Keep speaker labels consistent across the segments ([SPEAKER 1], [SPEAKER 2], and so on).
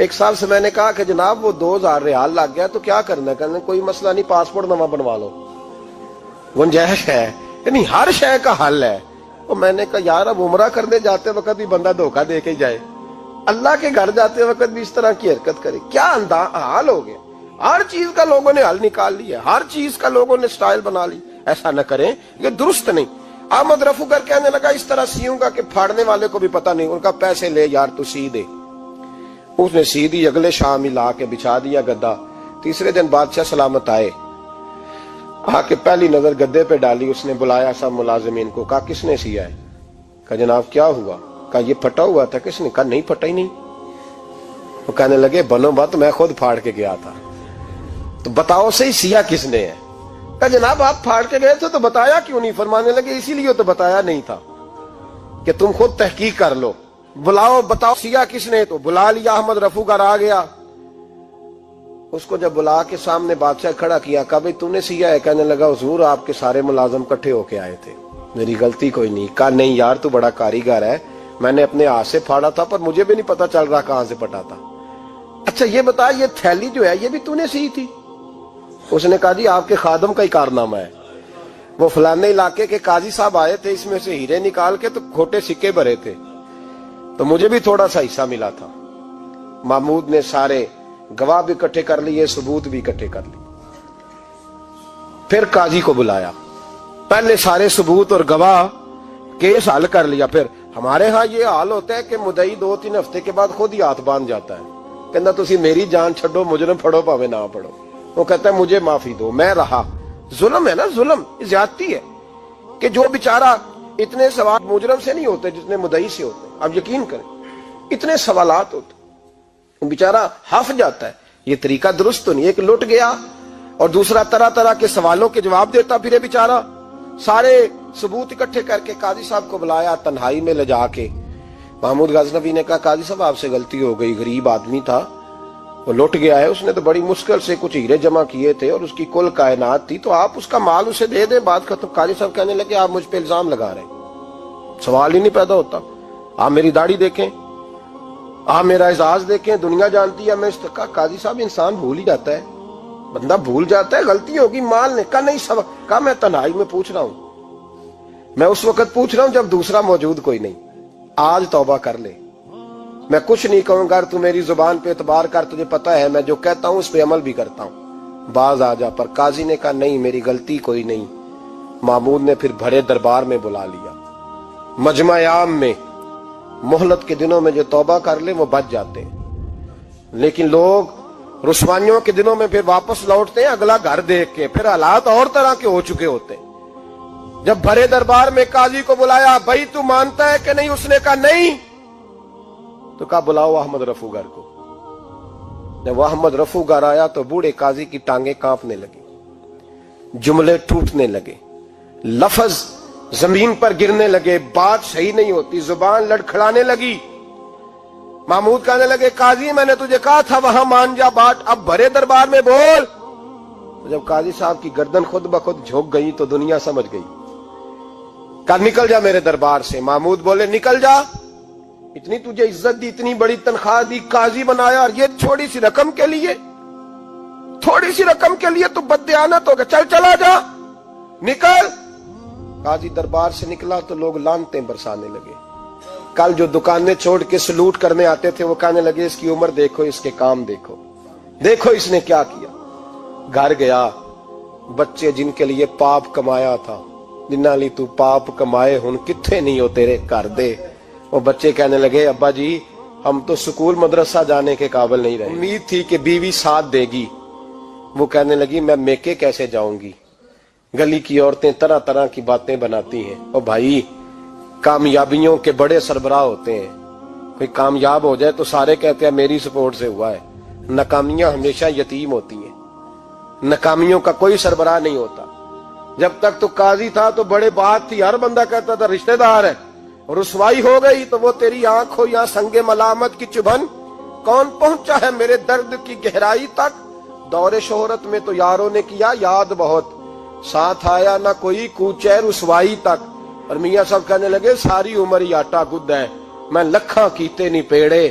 [SPEAKER 1] ایک صاحب سے میں نے کہا کہ جناب وہ 2000 ریال لگ گیا تو کیا کرنا ہے؟ کہنے کوئی مسئلہ نہیں، پاسپورٹ نواں بنوا لو، گنجائش ہے، یعنی ہر شے کا حل ہے۔ تو میں نے کہا یار اب عمرہ کرنے جاتے وقت بھی بندہ دھوکہ دے کے جائے، اللہ کے گھر جاتے وقت بھی اس طرح کی حرکت کرے، کیا حال ہو گیا؟ ہر چیز کا لوگوں نے حل نکال لیا، ہر چیز کا لوگوں نے سٹائل بنا لی۔ ایسا نہ کریں، یہ درست نہیں۔ احمد رفو گر کہنے لگا اس طرح سیوں گا کہ پھاڑنے والے کو بھی پتہ نہیں۔ ان کا پیسے لے یار تو سی دے۔ اس نے سی دی، اگلے شام ہی لا کے بچھا دیا گدا۔ تیسرے دن بادشاہ سلامت آئے، آ کے پہلی نظر گدے پہ ڈالی، اس نے بلایا سب ملازمین کو، کہا کس نے سیا ہے؟ کہا جناب کیا ہوا؟ کہا یہ پھٹا ہوا تھا۔ کس نے؟ کہا نہیں پھٹا ہی نہیں۔ وہ کہنے لگے بنو بات، میں خود پھاڑ کے گیا تھا۔ تو بتاؤ صحیح سیا کس نے ہے؟ کہا جناب آپ پھاڑ کے گئے تھے تو بتایا کیوں نہیں؟ فرمانے لگے اسی لیے تو بتایا نہیں تھا کہ تم خود تحقیق کر لو، بلاؤ بتاؤ سیا کس نے۔ تو بلا لیا، احمد رفو گر آ گیا۔ اس کو جب بلا کے سامنے بادشاہ کھڑا کیا، کہا بھئی تو نے سیا ہے؟ کہنے لگا حضور آپ کے سارے ملازم کٹھے ہو کے آئے تھے، میری غلطی کوئی نہیں۔ کہا نہیں یار تو بڑا کاریگر ہے، میں نے اپنے ہاتھ سے پھاڑا تھا پر مجھے بھی نہیں پتا چل رہا کہاں سے پھٹا تھا۔ اچھا یہ بتا یہ تھیلی جو ہے یہ بھی تو نے سی تھی؟ اس نے کہا جی آپ کے خادم کا ہی کارنامہ ہے، وہ فلانے علاقے کے قاضی صاحب آئے تھے، اس میں سے ہیرے نکال کے تو کھوٹے سکے بھرے تھے، تو مجھے بھی تھوڑا سا حصہ ملا تھا۔ محمود نے سارے گواہ بھی اکٹھے کر لیے، ثبوت بھی اکٹھے کر لیے۔ پھر قاضی کو بلایا، پہلے سارے ثبوت اور گواہ کیس حل کر لیا۔ پھر ہمارے ہاں یہ حال ہوتا ہے کہ مدعی 2-3 ہفتے کے بعد خود ہی ہاتھ باندھ جاتا ہے، کہنا تسی میری جان چھڈو، مجرم پھڑو پاوے نہ پڑھو۔ وہ کہتا ہے مجھے معافی دو، میں رہا۔ ظلم ہے نا، ظلم زیادتی ہے کہ جو بیچارہ اتنے سوال مجرم سے نہیں ہوتے جتنے مدعی سے ہوتے ہیں۔ آپ یقین کریں اتنے سوالات ہوتے، بیچارہ ہف جاتا ہے۔ یہ طریقہ درست تو نہیں، ایک لٹ گیا اور دوسرا طرح طرح کے سوالوں کے جواب دیتا پھرے بیچارہ۔ سارے ثبوت اکٹھے کر کے قاضی صاحب کو بلایا تنہائی میں لے جا کے۔ محمود غزنوی نے کہا قاضی صاحب آپ سے غلطی ہو گئی، غریب آدمی تھا، وہ لٹ گیا ہے، اس نے تو بڑی مشکل سے کچھ ہیرے جمع کیے تھے اور اس کی کل کائنات تھی، تو آپ اس کا مال اسے دے دیں، بات ختم۔ قاضی صاحب کہنے لگے آپ مجھ پہ الزام لگا رہے ہیں، سوال ہی نہیں پیدا ہوتا۔ آپ میری داڑھی دیکھیں، آپ میرا اعزاز دیکھیں، دنیا جانتی ہے میں اس کا۔ قاضی صاحب انسان بھول ہی جاتا ہے، بندہ بھول جاتا ہے، غلطی ہوگی، مال نے کہا نہیں سب۔ کہا میں تنہائی میں پوچھ رہا ہوں، میں اس وقت پوچھ رہا ہوں جب دوسرا موجود کوئی نہیں، آج توبہ کر لے، میں کچھ نہیں کہوں گا، تو میری زبان پہ اعتبار کر، تجھے پتا ہے میں جو کہتا ہوں اس پہ عمل بھی کرتا ہوں، باز آ جا۔ پر قاضی نے کہا نہیں میری غلطی کوئی نہیں۔ محمود نے پھر بڑے دربار میں بلا لیا، مجمع عام میں۔ مہلت کے دنوں میں جو توبہ کر لے وہ بچ جاتے ہیں، لیکن لوگ رسوائیوں کے دنوں میں پھر واپس لوٹتے ہیں اگلا گھر دیکھ کے، پھر حالات اور طرح کے ہو چکے ہوتے ہیں۔ جب بڑے دربار میں قاضی کو بلایا، بھائی تو مانتا ہے کہ نہیں؟ اس نے کہا نہیں۔ تو کہا بلاؤ احمد رفو گر کو۔ جب احمد رفو گر آیا تو بوڑھے قاضی کی ٹانگیں کانپنے لگی، جملے ٹوٹنے لگے، لفظ زمین پر گرنے لگے، بات صحیح نہیں ہوتی، زبان لڑکھڑانے لگی۔ محمود کہنے لگے قاضی میں نے تجھے کہا تھا وہاں مان جا بات، اب بڑے دربار میں بول۔ جب قاضی صاحب کی گردن خود بخود جھک گئی تو دنیا سمجھ گئی، کہا نکل جا میرے دربار سے۔ محمود بولے نکل جا، اتنی تجھے عزت دی، اتنی بڑی تنخواہ دی، قاضی بنایا، اور یہ تھوڑی سی رقم کے لیے، تھوڑی سی رقم کے لیے تو بددیانت ہو گیا، چل چلا جا، نکل۔ قاضی دربار سے نکلا تو لوگ لعنتیں برسانے لگے۔ کل جو دکانیں چھوڑ کے سلوٹ کرنے آتے تھے وہ کہنے لگے اس کی عمر دیکھو، اس کے کام دیکھو، دیکھو اس نے کیا کیا۔ گھر گیا، بچے جن کے لیے پاپ کمایا تھا، جنہاں لی تو پاپ کمائے ہن کتھے نہیں ہو تیرے گھر دے۔ وہ بچے کہنے لگے ابا جی ہم تو سکول مدرسہ جانے کے قابل نہیں رہے، امید تھی کہ بیوی ساتھ دے گی۔ وہ کہنے لگی میں میکے کیسے جاؤں گی، گلی کی عورتیں طرح طرح کی باتیں بناتی ہیں۔ اور بھائی کامیابیوں کے بڑے سربراہ ہوتے ہیں، کوئی کامیاب ہو جائے تو سارے کہتے ہیں میری سپورٹ سے ہوا ہے، ناکامیاں ہمیشہ یتیم ہوتی ہیں، ناکامیوں کا کوئی سربراہ نہیں ہوتا۔ جب تک تو قاضی تھا تو بڑے بات تھی، ہر بندہ کہتا تھا رشتہ دار ہے، رسوائی ہو گئی تو وہ تیری آنکھ ہو یا سنگ ملامت کی چبھن، کون پہنچا ہے میرے درد کی گہرائی تک، دور شہرت میں تو یاروں نے کیا یاد بہت، ساتھ آیا نہ کوئی کوچے رسوائی تک۔ اور میاں صاحب کہنے لگے ساری عمر ہی آٹا گد ہے، میں لکھاں کیتے نہیں پیڑے،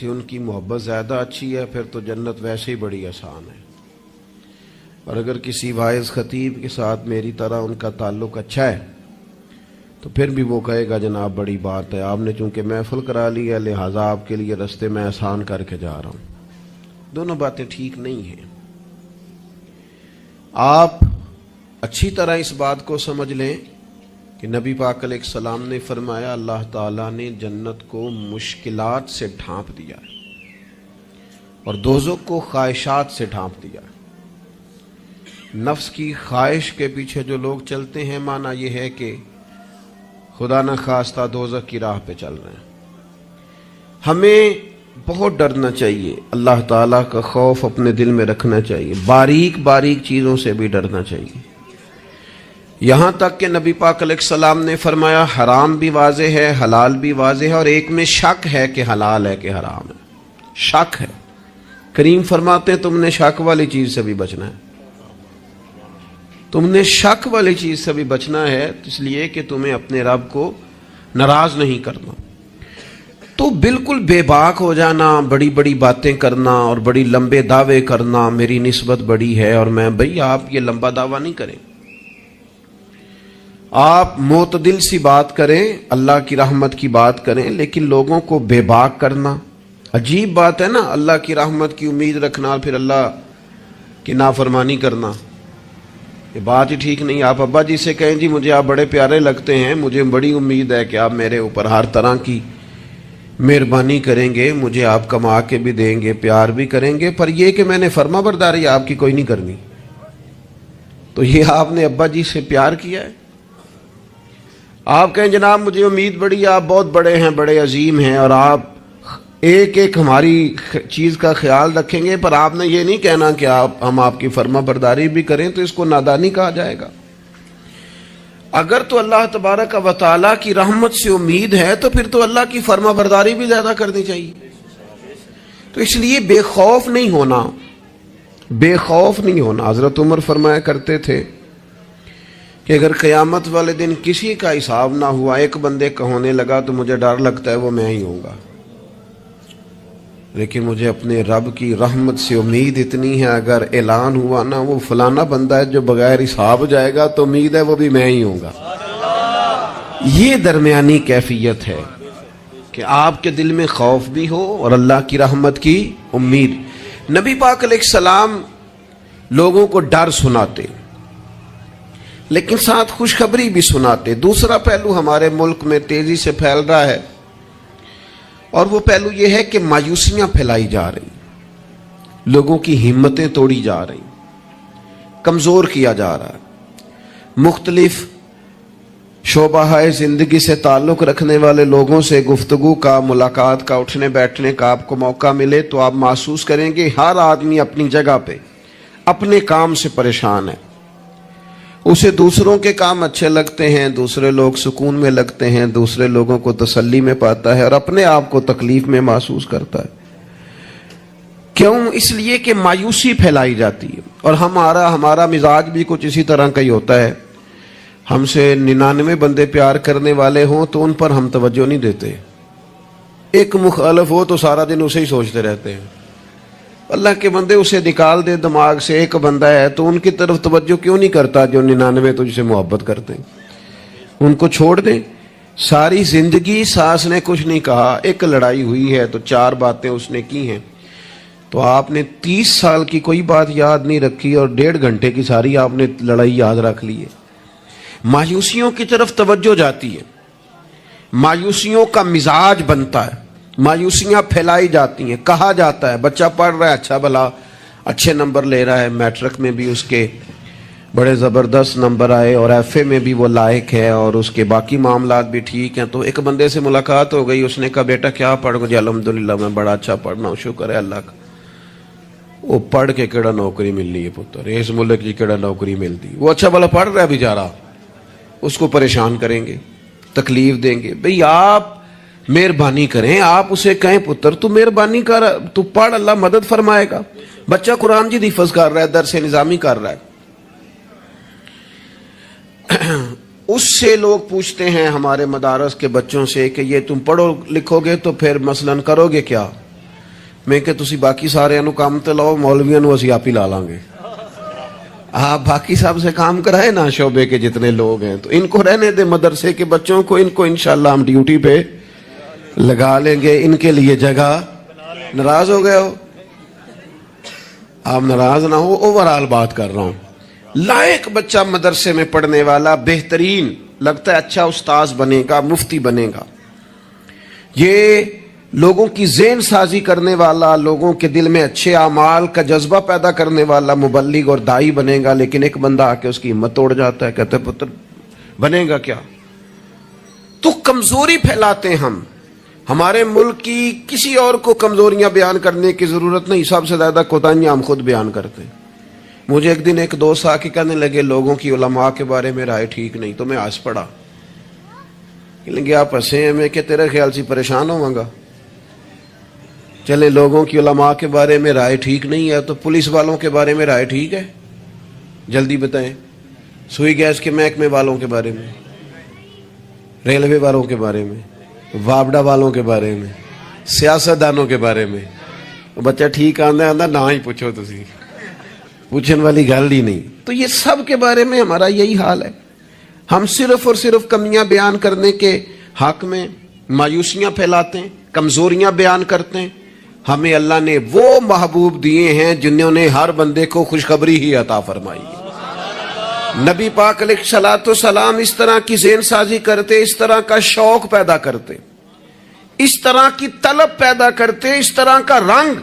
[SPEAKER 2] سے ان کی محبت زیادہ اچھی ہے پھر تو جنت ویسے ہی بڑی آسان ہے. اور اگر کسی واعظ خطیب کے ساتھ میری طرح ان کا تعلق اچھا ہے تو پھر بھی وہ کہے گا جناب بڑی بات ہے، آپ نے چونکہ محفل کرا لی ہے لہٰذا آپ کے لیے رستے میں آسان کر کے جا رہا ہوں. دونوں باتیں ٹھیک نہیں ہیں. آپ اچھی طرح اس بات کو سمجھ لیں کہ نبی پاک علیہ السلام نے فرمایا اللہ تعالیٰ نے جنت کو مشکلات سے ڈھانپ دیا ہے اور دوزخ کو خواہشات سے ڈھانپ دیا ہے. نفس کی خواہش کے پیچھے جو لوگ چلتے ہیں مانا یہ ہے کہ خدا نہ خواستہ دوزخ کی راہ پہ چل رہے ہیں. ہمیں بہت ڈرنا چاہیے، اللہ تعالیٰ کا خوف اپنے دل میں رکھنا چاہیے، باریک باریک چیزوں سے بھی ڈرنا چاہیے. یہاں تک کہ نبی پاک علیہ السلام نے فرمایا حرام بھی واضح ہے حلال بھی واضح ہے اور ایک میں شک ہے کہ حلال ہے کہ حرام ہے. شک ہے. کریم فرماتے ہیں تم نے شک والی چیز سے بھی بچنا ہے، تم نے شک والی چیز سے بھی بچنا ہے اس لیے کہ تمہیں اپنے رب کو ناراض نہیں کرنا. تو بالکل بے باک ہو جانا، بڑی بڑی باتیں کرنا اور بڑی لمبے دعوے کرنا میری نسبت بڑی ہے اور میں، بھئی آپ یہ لمبا دعویٰ نہیں کریں. آپ معتدل سی بات کریں، اللہ کی رحمت کی بات کریں، لیکن لوگوں کو بے باک کرنا عجیب بات ہے نا. اللہ کی رحمت کی امید رکھنا اور پھر اللہ کی نافرمانی کرنا، یہ بات ہی ٹھیک نہیں. آپ ابا جی سے کہیں جی مجھے آپ بڑے پیارے لگتے ہیں، مجھے بڑی امید ہے کہ آپ میرے اوپر ہر طرح کی مہربانی کریں گے، مجھے آپ کما کے بھی دیں گے، پیار بھی کریں گے، پر یہ کہ میں نے فرما برداری آپ کی کوئی نہیں کرنی. تو یہ آپ نے ابا جی سے پیار کیا ہے؟ آپ کہیں جناب مجھے امید بڑی، آپ بہت بڑے ہیں، بڑے عظیم ہیں اور آپ ایک ایک ہماری چیز کا خیال رکھیں گے، پر آپ نے یہ نہیں کہنا کہ ہم آپ کی فرما برداری بھی کریں، تو اس کو نادانی کہا جائے گا. اگر تو اللہ تبارک و تعالیٰ کی رحمت سے امید ہے تو پھر تو اللہ کی فرما برداری بھی زیادہ کرنی چاہیے. تو اس لیے بے خوف نہیں ہونا، بے خوف نہیں ہونا. حضرت عمر فرمایا کرتے تھے کہ اگر قیامت والے دن کسی کا حساب نہ ہوا، ایک بندے کا ہونے لگا تو مجھے ڈر لگتا ہے وہ میں ہی ہوں گا، لیکن مجھے اپنے رب کی رحمت سے امید اتنی ہے اگر اعلان ہوا نا وہ فلانا بندہ ہے جو بغیر حساب جائے گا تو امید ہے وہ بھی میں ہی ہوں گا. یہ درمیانی کیفیت ہے کہ آپ کے دل میں خوف بھی ہو اور اللہ کی رحمت کی امید. نبی پاک علیہ السلام لوگوں کو ڈر سناتے لیکن ساتھ خوشخبری بھی سناتے. دوسرا پہلو ہمارے ملک میں تیزی سے پھیل رہا ہے اور وہ پہلو یہ ہے کہ مایوسیاں پھیلائی جا رہی، لوگوں کی ہمتیں توڑی جا رہی، کمزور کیا جا رہا ہے. مختلف شعبہ زندگی سے تعلق رکھنے والے لوگوں سے گفتگو کا، ملاقات کا، اٹھنے بیٹھنے کا آپ کو موقع ملے تو آپ محسوس کریں گے ہر آدمی اپنی جگہ پہ اپنے کام سے پریشان ہے. اسے دوسروں کے کام اچھے لگتے ہیں، دوسرے لوگ سکون میں لگتے ہیں، دوسرے لوگوں کو تسلی میں پاتا ہے اور اپنے آپ کو تکلیف میں محسوس کرتا ہے. کیوں؟ اس لیے کہ مایوسی پھیلائی جاتی ہے. اور ہمارا مزاج بھی کچھ اسی طرح کا ہی ہوتا ہے. ہم سے 99 بندے پیار کرنے والے ہوں تو ان پر ہم توجہ نہیں دیتے، ایک مخالف ہو تو سارا دن اسے ہی سوچتے رہتے ہیں. اللہ کے بندے اسے نکال دے دماغ سے، ایک بندہ ہے تو ان کی طرف توجہ کیوں نہیں کرتا جو 99 تجھ سے محبت کرتے ہیں؟ ان کو چھوڑ دیں. ساری زندگی ساس نے کچھ نہیں کہا، ایک لڑائی ہوئی ہے تو 4 باتیں اس نے کی ہیں، تو آپ نے 30 سال کی کوئی بات یاد نہیں رکھی اور 1.5 گھنٹے کی ساری آپ نے لڑائی یاد رکھ لی ہے. مایوسیوں کی طرف توجہ جاتی ہے، مایوسیوں کا مزاج بنتا ہے، مایوسیاں پھیلائی جاتی ہیں. کہا جاتا ہے بچہ پڑھ رہا ہے، اچھا بھلا اچھے نمبر لے رہا ہے، میٹرک میں بھی اس کے بڑے زبردست نمبر آئے اور ایف اے میں بھی وہ لائق ہے اور اس کے باقی معاملات بھی ٹھیک ہیں. تو ایک بندے سے ملاقات ہو گئی، اس نے کہا بیٹا کیا پڑھ گئے؟ الحمدللہ میں بڑا اچھا پڑھنا ہوں، شکر ہے اللہ کا. وہ پڑھ کے کیڑا نوکری مل رہی ہے پتر، اس ملک کی کیڑا نوکری ملتی. وہ اچھا بھلا پڑھ رہا ہے بیچارہ، اس کو پریشان کریں گے، تکلیف دیں گے. بھئی آپ مہربانی کریں، آپ اسے کہیں پتر تو مہربانی کر، تو پڑھ، اللہ مدد فرمائے گا. بچہ قرآن جی حفظ کر رہا ہے، درس نظامی کر رہا ہے، اس سے لوگ پوچھتے ہیں ہمارے مدارس کے بچوں سے کہ یہ تم پڑھو لکھو گے تو پھر مثلاً کرو گے کیا؟ میں کہ تسی باقی سارے نو کام تے لاؤ, مولویاں نو اسی آپ ہی لا لیں گے. آپ باقی سب سے کام کرائے نا, شعبے کے جتنے لوگ ہیں, تو ان کو رہنے دے مدرسے کے بچوں کو, ان کو انشاءاللہ ہم ڈیوٹی پہ لگا لیں گے, ان کے لیے جگہ. ناراض ہو گئے ہو آپ؟ ناراض نہ ہو, اوورال بات کر رہا ہوں. لائق بچہ مدرسے میں پڑھنے والا, بہترین لگتا ہے, اچھا استاذ بنے گا, مفتی بنے گا, یہ لوگوں کی ذہن سازی کرنے والا, لوگوں کے دل میں اچھے اعمال کا جذبہ پیدا کرنے والا مبلغ اور دائی بنے گا. لیکن ایک بندہ آ کے اس کی ہمت توڑ جاتا ہے, کہتے پتر بنے گا کیا؟ تو کمزوری پھیلاتے ہم. ہمارے ملک کی کسی اور کو کمزوریاں بیان کرنے کی ضرورت نہیں, سب سے زیادہ کوتاہیاں ہم خود بیان کرتے ہیں. مجھے ایک دن ایک دوست آ کے کہنے لگے لوگوں کی علماء کے بارے میں رائے ٹھیک نہیں, تو میں ہنس پڑا. کہ آپ ہنسے ہیں, میں کہ تیرے خیال سے پریشان ہوں گا. چلے لوگوں کی علماء کے بارے میں رائے ٹھیک نہیں ہے, تو پولیس والوں کے بارے میں رائے ٹھیک ہے؟ جلدی بتائیں. سوئی گیس کے محکمے والوں کے بارے میں, ریلوے والوں کے بارے میں, وابڈا والوں کے بارے میں, سیاستدانوں کے بارے میں. بچہ ٹھیک آندا نہ ہی پوچھو, تسی پوچھنے والی گل ہی نہیں. تو یہ سب کے بارے میں ہمارا یہی حال ہے. ہم صرف اور صرف کمیاں بیان کرنے کے حق میں مایوسیاں پھیلاتے ہیں, کمزوریاں بیان کرتے ہیں. ہمیں اللہ نے وہ محبوب دیے ہیں جنہوں نے ہر بندے کو خوشخبری ہی عطا فرمائی. نبی پاک علیہ الصلوۃ والسلام اس طرح کی ذہن سازی کرتے, اس طرح کا شوق پیدا کرتے, اس طرح کی طلب پیدا کرتے, اس طرح کا رنگ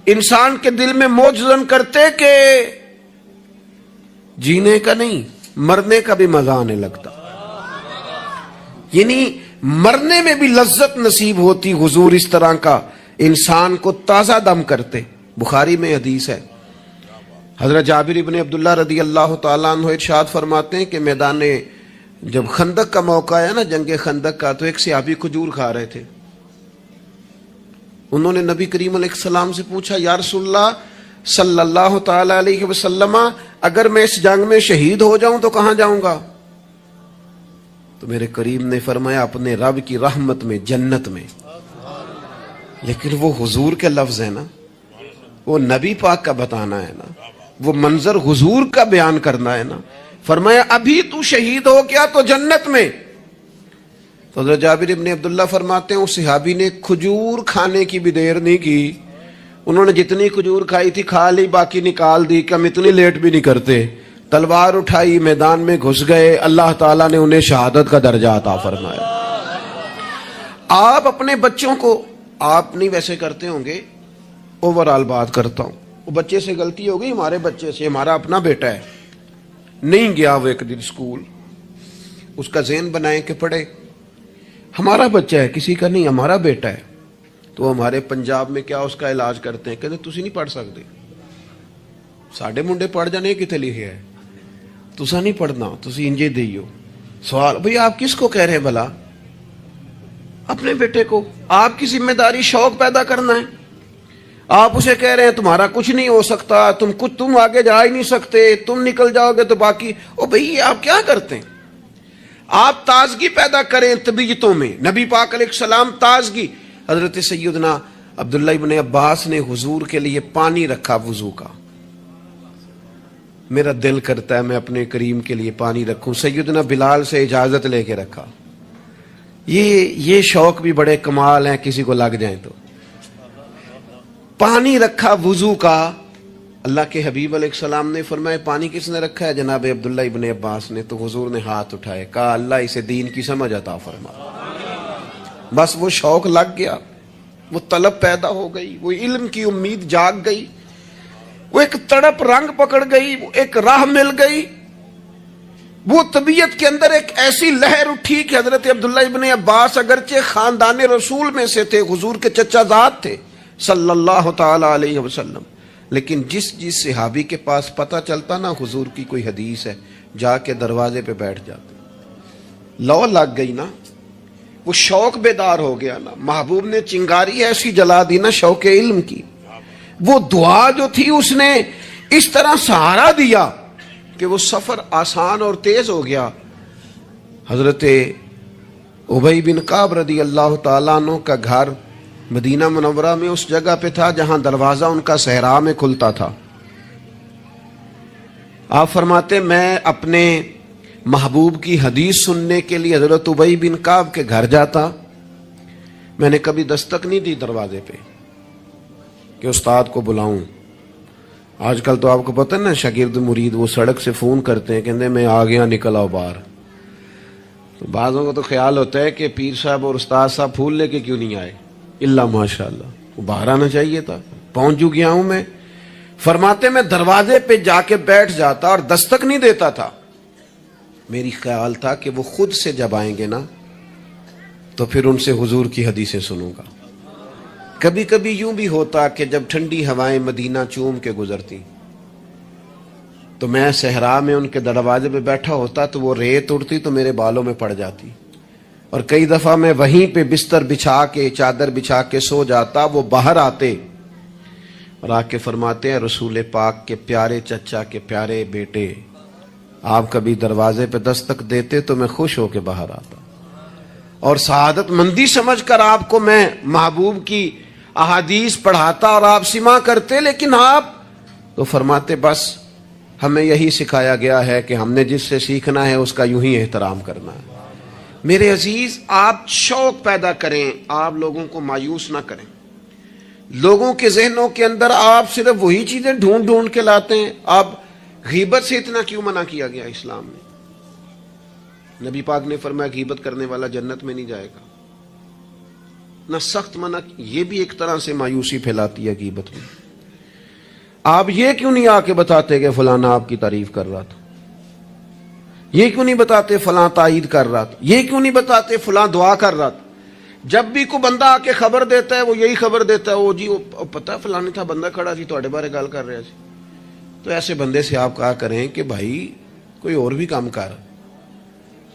[SPEAKER 2] انسان کے دل میں موجزن کرتے کہ جینے کا نہیں, مرنے کا بھی مزہ آنے لگتا. یعنی مرنے میں بھی لذت نصیب ہوتی. حضور اس طرح کا انسان کو تازہ دم کرتے. بخاری میں حدیث ہے, حضرت جابر ابن عبداللہ رضی اللہ تعالیٰ عنہ ارشاد فرماتے ہیں کہ میدان جب خندق کا موقع ہے نا, جنگ خندق کا, تو ایک صحابی کھجور کھا رہے تھے. انہوں نے نبی کریم علیہ السلام سے پوچھا, یا رسول اللہ صلی اللہ تعالی علیہ وسلم, اگر میں اس جنگ میں شہید ہو جاؤں تو کہاں جاؤں گا؟ تو میرے کریم نے فرمایا اپنے رب کی رحمت میں, جنت میں. لیکن وہ حضور کے لفظ ہے نا, وہ نبی پاک کا بتانا ہے نا, وہ منظر حضور کا بیان کرنا ہے نا. فرمایا ابھی تو شہید ہو گیا تو جنت میں. تو حضرت جابر ابن عبداللہ فرماتے ہیں اس صحابی نے کھجور کھانے کی بھی دیر نہیں کی, انہوں نے جتنی کھجور کھائی تھی کھا لی, باقی نکال دی کہ ہم اتنی لیٹ بھی نہیں کرتے. تلوار اٹھائی, میدان میں گھس گئے, اللہ تعالیٰ نے انہیں شہادت کا درجہ عطا فرمایا. آپ اپنے بچوں کو, آپ نہیں ویسے کرتے ہوں گے, اوورال بات کرتا ہوں, وہ بچے سے غلطی ہو گئی, ہمارے بچے سے, ہمارا اپنا بیٹا ہے, نہیں گیا وہ ایک دن اسکول, اس کا ذہن بنائیں کہ پڑھے. ہمارا بچہ ہے, کسی کا نہیں, ہمارا بیٹا ہے. تو ہمارے پنجاب میں کیا اس کا علاج کرتے ہیں, کہتے تسی نہیں پڑھ سکتے, ساڈے منڈے پڑھ جانے کتنے لکھے ہے, تسا نہیں پڑھنا, تسی انجے دیو. سوال, بھئی آپ کس کو کہہ رہے ہیں بھلا؟ اپنے بیٹے کو. آپ کی ذمہ داری شوق پیدا کرنا ہے. آپ اسے کہہ رہے ہیں تمہارا کچھ نہیں ہو سکتا, تم آگے جا ہی نہیں سکتے, تم نکل جاؤ گے تو باقی. او بھئی آپ کیا کرتے ہیں؟ آپ تازگی پیدا کریں طبیعتوں میں. نبی پاک علیہ السلام تازگی. حضرت سیدنا عبداللہ ابن عباس نے حضور کے لیے پانی رکھا وضو کا. میرا دل کرتا ہے میں اپنے کریم کے لیے پانی رکھوں. سیدنا بلال سے اجازت لے کے رکھا. یہ شوق بھی بڑے کمال ہیں, کسی کو لگ جائیں تو. پانی رکھا وضو کا. اللہ کے حبیب علیہ السلام نے فرمایا پانی کس نے رکھا ہے؟ جناب عبداللہ ابن عباس نے. تو حضور نے ہاتھ اٹھائے, کہا اللہ اسے دین کی سمجھ عطا فرما. بس وہ شوق لگ گیا, وہ طلب پیدا ہو گئی, وہ علم کی امید جاگ گئی, وہ ایک تڑپ رنگ پکڑ گئی, وہ ایک راہ مل گئی. وہ طبیعت کے اندر ایک ایسی لہر اٹھی کہ حضرت عبداللہ ابن عباس اگرچہ خاندان رسول میں سے تھے, حضور کے چچا زاد تھے صلی اللہ تعالی علیہ وسلم, لیکن جس صحابی کے پاس پتہ چلتا نا حضور کی کوئی حدیث ہے, جا کے دروازے پہ بیٹھ جاتے. لو لگ گئی نا, وہ شوق بیدار ہو گیا نا. محبوب نے چنگاری ایسی جلا دی نا شوق علم کی. وہ دعا جو تھی اس نے اس طرح سہارا دیا کہ وہ سفر آسان اور تیز ہو گیا. حضرت ابی بن کعب رضی اللہ تعالیٰ عنہ کا گھر مدینہ منورہ میں اس جگہ پہ تھا جہاں دروازہ ان کا صحرا میں کھلتا تھا. آپ فرماتے میں اپنے محبوب کی حدیث سننے کے لیے حضرت ابی بن کعب کے گھر جاتا. میں نے کبھی دستک نہیں دی دروازے پہ کہ استاد کو بلاؤں. آج کل تو آپ کو پتہ ہے نا، شاگرد مرید وہ سڑک سے فون کرتے ہیں، کہتے ہیں میں آ گیا، نکل آؤ باہر. تو بعضوں کو تو خیال ہوتا ہے کہ پیر صاحب اور استاد صاحب پھول لے کے کیوں نہیں آئے. اللہ ماشاء اللہ، وہ باہر آنا چاہیے تھا. پہنچ جو گیا ہوں میں. فرماتے میں دروازے پہ جا کے بیٹھ جاتا اور دستک نہیں دیتا تھا. میری خیال تھا کہ وہ خود سے جب آئیں گے نا تو پھر ان سے حضور کی حدیثیں سنوں گا. کبھی کبھی یوں بھی ہوتا کہ جب ٹھنڈی ہوائیں مدینہ چوم کے گزرتی تو میں صحرا میں ان کے دروازے پہ بیٹھا ہوتا تو وہ ریت اڑتی تو میرے بالوں میں پڑ جاتی. اور کئی دفعہ میں وہیں پہ بستر بچھا کے چادر بچھا کے سو جاتا. وہ باہر آتے اور آ کے فرماتے ہیں رسول پاک کے پیارے چچا کے پیارے بیٹے، آپ کبھی دروازے پہ دستک دیتے تو میں خوش ہو کے باہر آتا اور سعادت مندی سمجھ کر آپ کو میں محبوب کی احادیث پڑھاتا اور آپ سماع کرتے. لیکن آپ تو فرماتے بس ہمیں یہی سکھایا گیا ہے کہ ہم نے جس سے سیکھنا ہے اس کا یوں ہی احترام کرنا ہے. میرے عزیز، آپ شوق پیدا کریں، آپ لوگوں کو مایوس نہ کریں. لوگوں کے ذہنوں کے اندر آپ صرف وہی چیزیں ڈھونڈ ڈھونڈ کے لاتے ہیں. آپ غیبت سے اتنا کیوں منع کیا گیا اسلام میں؟ نبی پاک نے فرمایا غیبت کرنے والا جنت میں نہیں جائے گا. نہ سخت منع. یہ بھی ایک طرح سے مایوسی پھیلاتی ہے غیبت میں. آپ یہ کیوں نہیں آ کے بتاتے کہ فلانا آپ کی تعریف کر رہا تھا؟ یہ کیوں نہیں بتاتے فلاں تائید کر رہا تھا؟ یہ کیوں نہیں بتاتے فلاں دعا کر رہا تھا؟ جب بھی کوئی بندہ آ کے خبر دیتا ہے وہ یہی خبر دیتا ہے، وہ جی وہ پتہ فلانے تھا بندہ کھڑا جی تواڈے بارے گل کر رہا سی. تو ایسے بندے سے آپ کہا کریں کہ بھائی کوئی اور بھی کام کر.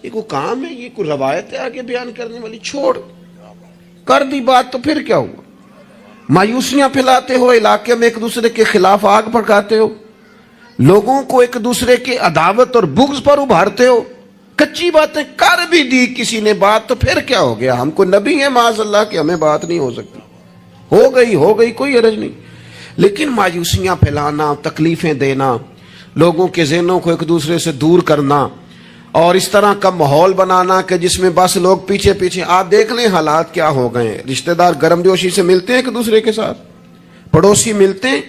[SPEAKER 2] یہ کوئی کام ہے، یہ کوئی روایت ہے آگے بیان کرنے والی؟ چھوڑ کر دی بات تو پھر کیا ہوا؟ مایوسیاں پھیلاتے ہو، علاقے میں ایک دوسرے کے خلاف آگ بھڑکاتے ہو، لوگوں کو ایک دوسرے کے عداوت اور بغض پر ابھارتے ہو. کچی باتیں کر بھی دی کسی نے بات تو پھر کیا ہو گیا؟ ہم کو نبی ہیں معاذ اللہ کہ ہمیں بات نہیں ہو سکتی. ہو گئی کوئی حرج نہیں. لیکن مایوسیاں پھیلانا، تکلیفیں دینا، لوگوں کے ذہنوں کو ایک دوسرے سے دور کرنا اور اس طرح کا ماحول بنانا کہ جس میں بس لوگ پیچھے پیچھے. آپ دیکھ لیں حالات کیا ہو گئے ہیں. رشتہ دار گرم جوشی سے ملتے ہیں ایک دوسرے کے ساتھ، پڑوسی ملتے ہیں،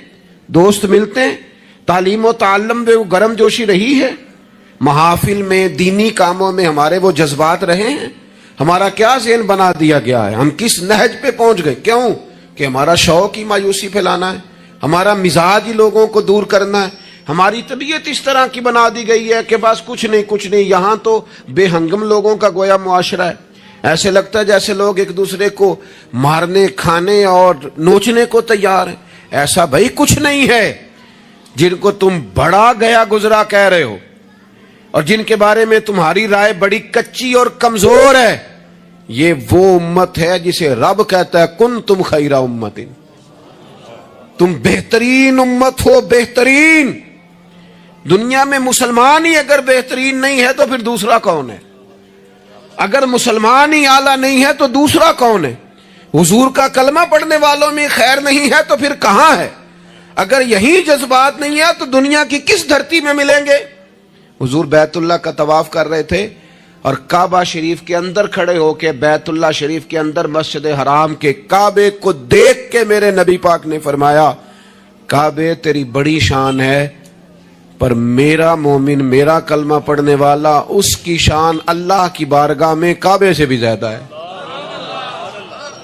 [SPEAKER 2] دوست ملتے ہیں، تعلیم و تعلم میں وہ گرم جوشی رہی ہے، محافل میں دینی کاموں میں ہمارے وہ جذبات رہے ہیں. ہمارا کیا ذہن بنا دیا گیا ہے؟ ہم کس نہج پہ پہنچ گئے؟ کیوں کہ ہمارا شوق ہی مایوسی پھیلانا ہے، ہمارا مزاج ہی لوگوں کو دور کرنا ہے، ہماری طبیعت اس طرح کی بنا دی گئی ہے کہ بس کچھ نہیں. یہاں تو بے ہنگم لوگوں کا گویا معاشرہ ہے. ایسے لگتا ہے جیسے لوگ ایک دوسرے کو مارنے، کھانے اور نوچنے کو تیار ہیں. ایسا بھائی کچھ نہیں ہے. جن کو تم بڑا گیا گزرا کہہ رہے ہو اور جن کے بارے میں تمہاری رائے بڑی کچی اور کمزور ہے، یہ وہ امت ہے جسے رب کہتا ہے کنتم خیر امت، تم بہترین امت ہو. بہترین دنیا میں مسلمان ہی اگر بہترین نہیں ہے تو پھر دوسرا کون ہے؟ اگر مسلمان ہی اعلیٰ نہیں ہے تو دوسرا کون ہے؟ حضور کا کلمہ پڑھنے والوں میں خیر نہیں ہے تو پھر کہاں ہے؟ اگر یہی جذبات نہیں ہے تو دنیا کی کس دھرتی میں ملیں گے؟ حضور بیت اللہ کا طواف کر رہے تھے اور کعبہ شریف کے اندر کھڑے ہو کے بیت اللہ شریف کے اندر مسجد حرام کے کعبے کو دیکھ کے میرے نبی پاک نے فرمایا کعبے تیری بڑی شان ہے، پر میرا مومن، میرا کلمہ پڑھنے والا، اس کی شان اللہ کی بارگاہ میں کعبے سے بھی زیادہ ہے.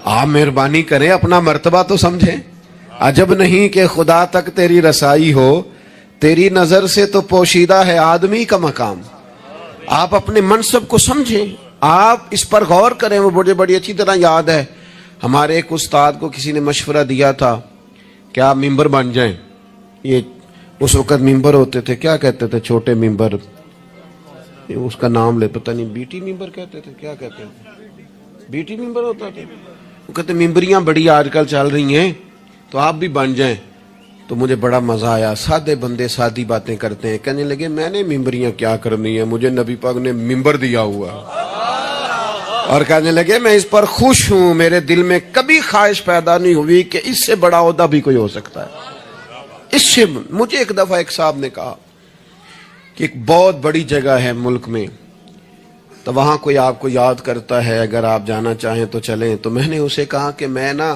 [SPEAKER 2] آپ مہربانی کریں اپنا مرتبہ تو سمجھیں. عجب نہیں کہ خدا تک تیری رسائی ہو، تیری نظر سے تو پوشیدہ ہے آدمی کا مقام. آپ اپنے منصب کو سمجھیں، آپ اس پر غور کریں. وہ مجھے بڑی اچھی طرح یاد ہے، ہمارے ایک استاد کو کسی نے مشورہ دیا تھا کہ آپ ممبر بن جائیں. یہ اس وقت ممبر ہوتے تھے، کیا کہتے تھے، چھوٹے ممبر، اس کا نام لے پتہ نہیں، بی ٹی ممبر کہتے تھے، کیا کہتے تھے، بی ٹی ممبر ہوتا تھا. وہ کہتے ممبریاں بڑی آج کل چل رہی ہیں تو آپ بھی بن جائیں. تو مجھے بڑا مزہ آیا. سادے بندے سادی باتیں کرتے ہیں. کہنے لگے میں نے ممبریاں کیا کرنی ہے، مجھے نبی پاک نے ممبر دیا ہوا ہے. اور کہنے لگے میں اس پر خوش ہوں، میرے دل میں کبھی خواہش پیدا نہیں ہوئی کہ اس سے بڑا عہدہ بھی کوئی ہو سکتا ہے۔ اس سے مجھے ایک دفعہ ایک صاحب نے کہا کہ ایک بہت بڑی جگہ ہے ملک میں، تو وہاں کوئی آپ کو یاد کرتا ہے، اگر آپ جانا چاہیں تو چلیں۔ تو میں نے اسے کہا کہ میں نا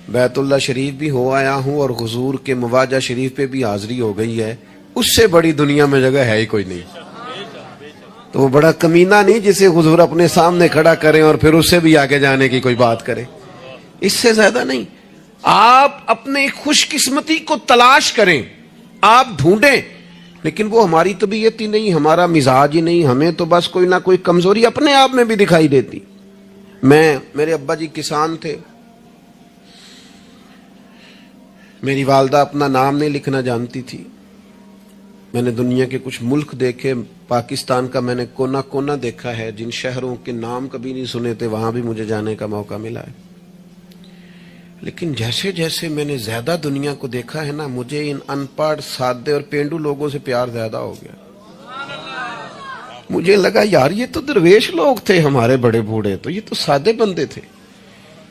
[SPEAKER 2] بیت اللہ شریف بھی ہو آیا ہوں اور حضور کے مواجہ شریف پہ بھی حاضری ہو گئی ہے، اس سے بڑی دنیا میں جگہ ہے ہی کوئی نہیں۔ تو وہ بڑا کمینہ نہیں جسے حضور اپنے سامنے کھڑا کریں اور پھر اس سے بھی آگے جانے کی کوئی بات کرے، اس سے زیادہ نہیں۔ آپ اپنے خوش قسمتی کو تلاش کریں، آپ ڈھونڈیں، لیکن وہ ہماری طبیعت ہی نہیں، ہمارا مزاج ہی نہیں، ہمیں تو بس کوئی نہ کوئی کمزوری اپنے آپ میں بھی دکھائی دیتی۔ میرے ابا جی کسان تھے، میری والدہ اپنا نام نہیں لکھنا جانتی تھی۔ میں نے دنیا کے کچھ ملک دیکھے، پاکستان کا میں نے کونا کونا دیکھا ہے، جن شہروں کے نام کبھی نہیں سنے تھے وہاں بھی مجھے جانے کا موقع ملا ہے۔ لیکن جیسے جیسے میں نے زیادہ دنیا کو دیکھا ہے نا، مجھے ان ان پڑھ، سادے اور پینڈو لوگوں سے پیار زیادہ ہو گیا۔ مجھے لگا یار یہ تو درویش لوگ تھے ہمارے بڑے بوڑھے، تو یہ تو سادے بندے تھے،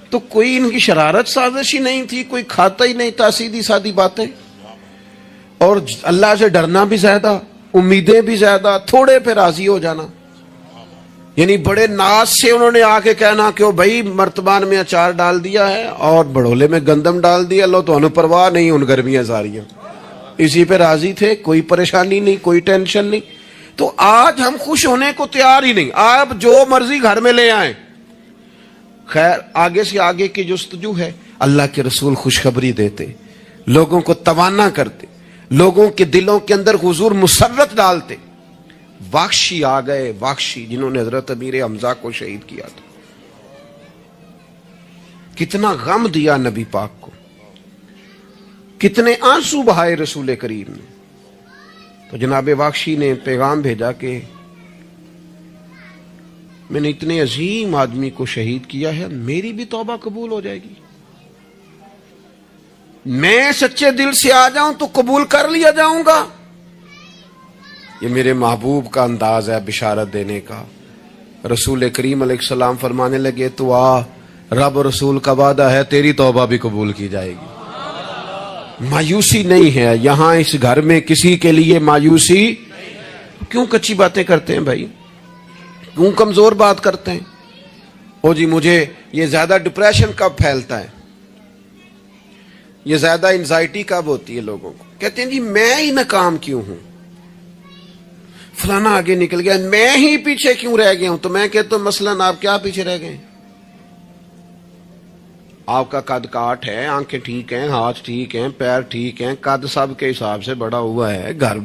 [SPEAKER 2] تو کوئی ان کی شرارت سازش ہی نہیں تھی، کوئی کھاتا ہی نہیں تھا، سیدھی سادی باتیں، اور اللہ سے ڈرنا بھی زیادہ، امیدیں بھی زیادہ، تھوڑے پہ راضی ہو جانا۔ یعنی بڑے ناز سے انہوں نے آ کے کہنا کہ بھائی مرتبان میں اچار ڈال دیا ہے اور بڑھولے میں گندم ڈال دیا، لو تو انہوں پرواہ نہیں، ان گرمیاں ساریاں اسی پہ راضی تھے، کوئی پریشانی نہیں، کوئی ٹینشن نہیں۔ تو آج ہم خوش ہونے کو تیار ہی نہیں، آپ جو مرضی گھر میں لے آئیں۔ خیر آگے سے آگے کی جستجو ہے، اللہ کے رسول خوشخبری دیتے، لوگوں کو توانا کرتے، لوگوں کے دلوں کے اندر حضور مسرت ڈالتے۔ واخشی آ گئے، واخشی جنہوں نے حضرت امیر حمزہ کو شہید کیا تھا، کتنا غم دیا نبی پاک کو، کتنے آنسو بہائے رسول کریم نے۔ تو جناب واخشی نے پیغام بھیجا کہ میں نے اتنے عظیم آدمی کو شہید کیا ہے، میری بھی توبہ قبول ہو جائے گی؟ میں سچے دل سے آ جاؤں تو قبول کر لیا جاؤں گا؟ یہ میرے محبوب کا انداز ہے بشارت دینے کا۔ رسول کریم علیہ السلام فرمانے لگے تو آ، رب رسول کا وعدہ ہے تیری توبہ بھی قبول کی جائے گی۔ مایوسی نہیں ہے یہاں اس گھر میں کسی کے لیے، مایوسی کیوں کچی باتیں کرتے ہیں بھائی، کیوں کمزور بات کرتے ہیں؟ او جی مجھے یہ زیادہ ڈپریشن کب پھیلتا ہے، یہ زیادہ انزائٹی کب ہوتی ہے لوگوں کو؟ کہتے ہیں جی میں ہی ناکام کیوں ہوں، فلانا آگے نکل گیا، میں ہی پیچھے کیوں رہ گیا ہوں؟ تو میں کہتا ہوں مثلاً آپ کیا پیچھے رہ گئے؟ آپ کا قد کاٹ ہے، آنکھیں ٹھیک ہیں، ہاتھ ٹھیک ہیں، پیر ٹھیک ہیں، قد سب کے حساب سے بڑا ہوا ہے، گھر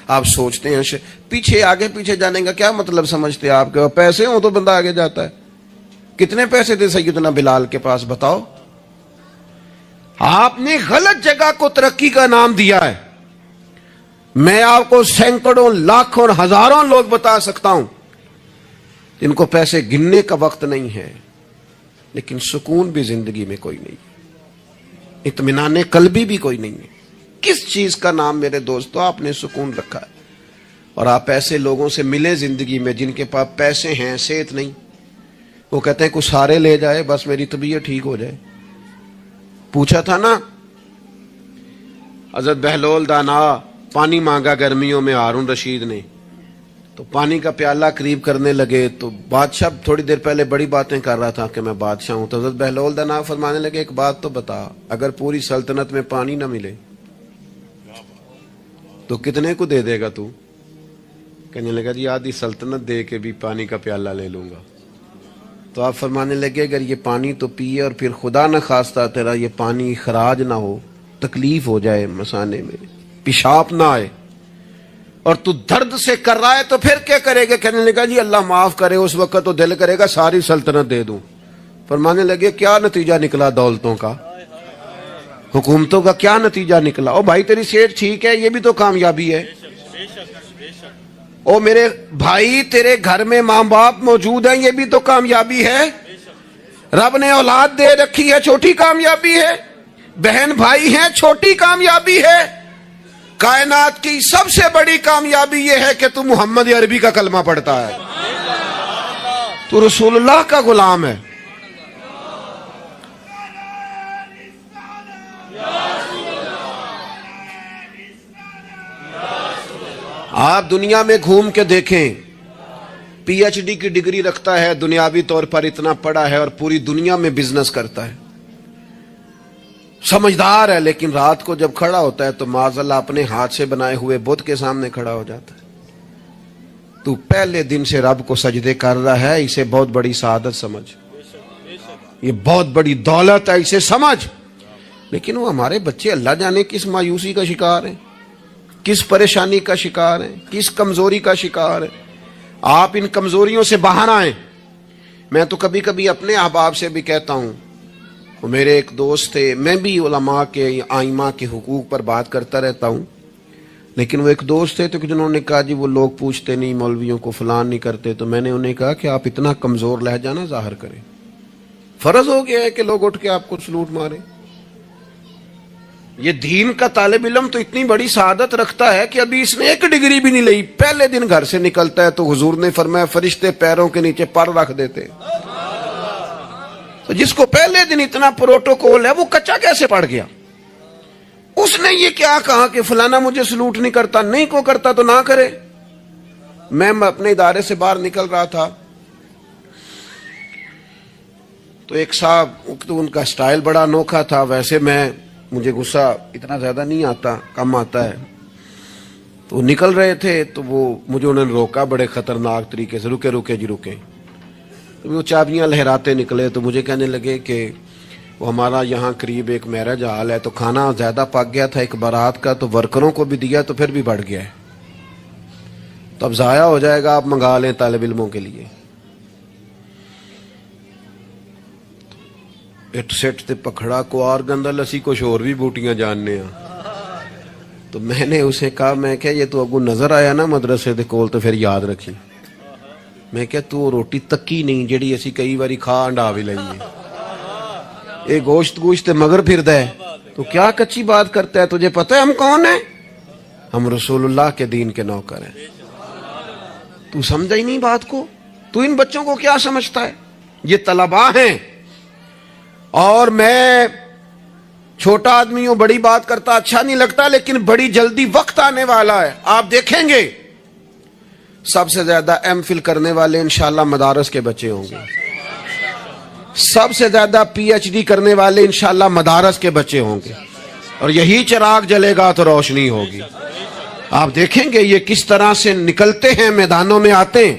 [SPEAKER 2] آپ سوچتے ہیں پیچھے آگے پیچھے جانے کا کیا مطلب سمجھتے ہیں آپ کے؟ پیسے ہوں تو بندہ آگے جاتا ہے۔ کتنے پیسے تھے سیدنا بلال کے پاس بتاؤ؟ آپ نے غلط جگہ کو ترقی کا نام دیا ہے۔ میں آپ کو سینکڑوں، لاکھوں، ہزاروں لوگ بتا سکتا ہوں جن کو پیسے گننے کا وقت نہیں ہے، لیکن سکون بھی زندگی میں کوئی نہیں، اطمینان قلبی بھی کوئی نہیں ہے۔ کس چیز کا نام میرے دوستو آپ نے سکون رکھا ہے؟ اور آپ ایسے لوگوں سے ملیں زندگی میں جن کے پاس پیسے ہیں، صحت نہیں، وہ کہتے ہیں کچھ سارے لے جائے بس میری طبیعت ٹھیک ہو جائے۔ پوچھا تھا نا حضرت بہلول دانا، پانی مانگا گرمیوں میں ہارون رشید نے، تو پانی کا پیالہ قریب کرنے لگے تو بادشاہ تھوڑی دیر پہلے بڑی باتیں کر رہا تھا کہ میں بادشاہ ہوں، تو حضرت بہلول دانا فرمانے لگے ایک بات تو بتا، اگر پوری سلطنت میں پانی نہ ملے تو کتنے کو دے دے گا تو؟ کہنے لگا جی آدھی سلطنت دے کے بھی پانی کا پیالہ لے لوں گا۔ تو آپ فرمانے لگے اگر یہ پانی تو پیے اور پھر خدا نہ خواستہ تیرا یہ پانی خراج نہ ہو، تکلیف ہو جائے مسانے میں، پیشاب نہ آئے، اور تو درد سے کر رہا ہے تو پھر کیا کرے گا؟ کہنے لگا جی اللہ معاف کرے، اس وقت تو دل کرے گا ساری سلطنت دے دوں۔ فرمانے لگے کیا نتیجہ نکلا دولتوں کا، حکومتوں کا کیا نتیجہ نکلا؟ او بھائی تیری صحت ٹھیک ہے، یہ بھی تو کامیابی ہے۔ او میرے بھائی تیرے گھر میں ماں باپ موجود ہیں، یہ بھی تو کامیابی ہے۔ رب نے اولاد دے رکھی ہے، چھوٹی کامیابی ہے۔ بہن بھائی ہیں، چھوٹی کامیابی ہے۔ کائنات کی سب سے بڑی کامیابی یہ ہے کہ تو محمد عربی کا کلمہ پڑھتا ہے۔ تو رسول اللہ کا غلام ہے. آپ دنیا میں گھوم کے دیکھیں, پی ایچ ڈی کی ڈگری رکھتا ہے, دنیاوی طور پر اتنا پڑھا ہے اور پوری دنیا میں بزنس کرتا ہے, سمجھدار ہے, لیکن رات کو جب کھڑا ہوتا ہے تو معاذاللہ اپنے ہاتھ سے بنائے ہوئے بت کے سامنے کھڑا ہو جاتا ہے. تو پہلے دن سے رب کو سجدے کر رہا ہے, اسے بہت بڑی سعادت سمجھ, یہ بہت بڑی دولت ہے, اسے سمجھ. لیکن وہ ہمارے بچے اللہ جانے کس مایوسی کا شکار ہیں, کس پریشانی کا شکار ہیں, کس کمزوری کا شکار ہیں. آپ ان کمزوریوں سے باہر آئیں. میں تو کبھی کبھی اپنے احباب سے بھی کہتا ہوں, وہ میرے ایک دوست تھے, میں بھی علماء کے آئمہ کے حقوق پر بات کرتا رہتا ہوں, لیکن وہ ایک دوست تھے تو جنہوں نے کہا جی وہ لوگ پوچھتے نہیں, مولویوں کو فلان نہیں کرتے. تو میں نے انہیں کہا کہ آپ اتنا کمزور لہجہ نہ ظاہر کریں, فرض ہو گیا ہے کہ لوگ اٹھ کے آپ کو سلوٹ ماریں. یہ دین کا طالب علم تو اتنی بڑی سعادت رکھتا ہے کہ ابھی اس نے ایک ڈگری بھی نہیں لئی, پہلے دن گھر سے نکلتا ہے تو حضور نے فرمایا فرشتے پیروں کے نیچے پر رکھ دیتے. تو جس کو پہلے دن اتنا پروٹوکول ہے وہ کچا کیسے پڑ گیا؟ اس نے یہ کیا کہا کہ فلانا مجھے سلوٹ نہیں کرتا, نہیں کو کرتا تو نہ کرے. میں اپنے ادارے سے باہر نکل رہا تھا تو ایک صاحب, تو ان کا سٹائل بڑا انوکھا تھا. ویسے مجھے غصہ اتنا زیادہ نہیں آتا, کم آتا ہے. تو وہ نکل رہے تھے تو مجھے انہوں نے روکا بڑے خطرناک طریقے سے, رکے رکے جی رکے. تو وہ چابیاں لہراتے نکلے تو مجھے کہنے لگے کہ وہ ہمارا یہاں قریب ایک میرج ہال ہے, تو کھانا زیادہ پک گیا تھا ایک بارات کا, تو ورکروں کو بھی دیا تو پھر بھی بڑھ گیا ہے, تو اب ضائع ہو جائے گا, آپ منگا لیں طالب علموں کے لیے. اٹ سٹ تے پکھڑا کو اور گندل اسی کو شور بھی بوٹیاں جاننے ہیں. تو میں نے اسے کہا, میں کہ یہ تو اگو نظر آیا نا مدرسے دے کول تو پھر یاد رکھی. میں کہ تو روٹی تکی نہیں جیڑی اسی کئی باری کھا انڈا بھی لئیے, اے گوشت مگر پھردا ہے, تو کیا کچی بات کرتا ہے؟ تجھے پتہ ہے ہم کون ہیں؟ ہم رسول اللہ کے دین کے نوکر ہیں. تو سمجھا ہی نہیں بات کو. تو ان بچوں کو کیا سمجھتا ہے؟ یہ طلباء ہیں, اور میں چھوٹا آدمی ہوں, بڑی بات کرتا اچھا نہیں لگتا, لیکن بڑی جلدی وقت آنے والا ہے, آپ دیکھیں گے سب سے زیادہ ایم فل کرنے والے انشاءاللہ مدارس کے بچے ہوں گے, سب سے زیادہ پی ایچ ڈی کرنے والے انشاءاللہ مدارس کے بچے ہوں گے, اور یہی چراغ جلے گا تو روشنی ہوگی. آپ دیکھیں گے یہ کس طرح سے نکلتے ہیں, میدانوں میں آتے ہیں.